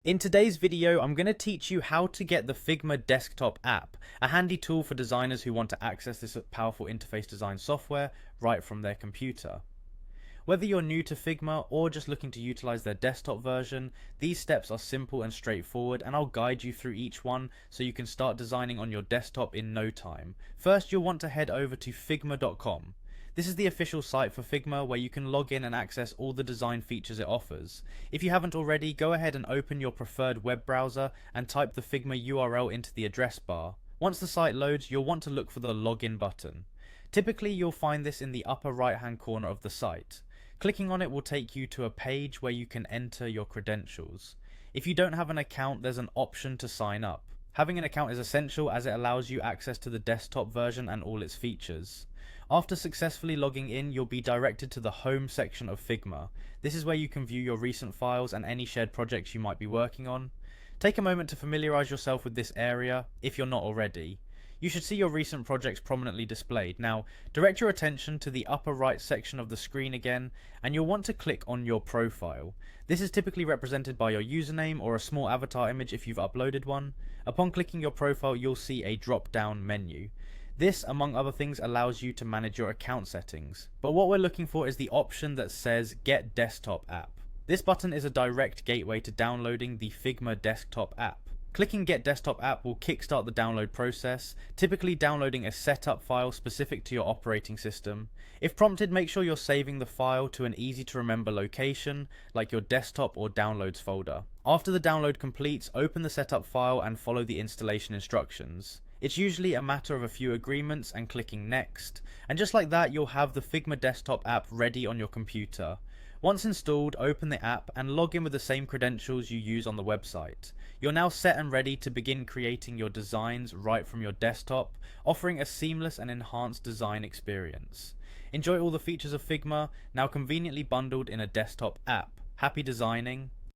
In today's video, I'm going to teach you how to get the Figma desktop app, a handy tool for designers who want to access this powerful interface design software right from their computer. Whether you're new to Figma or just looking to utilize their desktop version, these steps are simple and straightforward, and I'll guide you through each one so you can start designing on your desktop in no time. First, you'll want to head over to figma.com. This is the official site for Figma where you can log in and access all the design features it offers. If you haven't already, go ahead and open your preferred web browser and type the Figma URL into the address bar. Once the site loads, you'll want to look for the login button. Typically, you'll find this in the upper right hand corner of the site. Clicking on it will take you to a page where you can enter your credentials. If you don't have an account, there's an option to sign up. Having an account is essential as it allows you access to the desktop version and all its features. After successfully logging in, you'll be directed to the home section of Figma. This is where you can view your recent files and any shared projects you might be working on. Take a moment to familiarize yourself with this area if you're not already. You should see your recent projects prominently displayed. Now, direct your attention to the upper right section of the screen again, and you'll want to click on your profile. This is typically represented by your username or a small avatar image if you've uploaded one. Upon clicking your profile, you'll see a drop-down menu. This, among other things, allows you to manage your account settings. But what we're looking for is the option that says Get Desktop App. This button is a direct gateway to downloading the Figma desktop app. Clicking Get Desktop App will kickstart the download process, typically downloading a setup file specific to your operating system. If prompted, make sure you're saving the file to an easy to remember location, like your desktop or downloads folder. After the download completes, open the setup file and follow the installation instructions. It's usually a matter of a few agreements and clicking next, and just like that you'll have the Figma desktop app ready on your computer. Once installed, open the app and log in with the same credentials you use on the website. You're now set and ready to begin creating your designs right from your desktop, offering a seamless and enhanced design experience. Enjoy all the features of Figma, now conveniently bundled in a desktop app. Happy designing!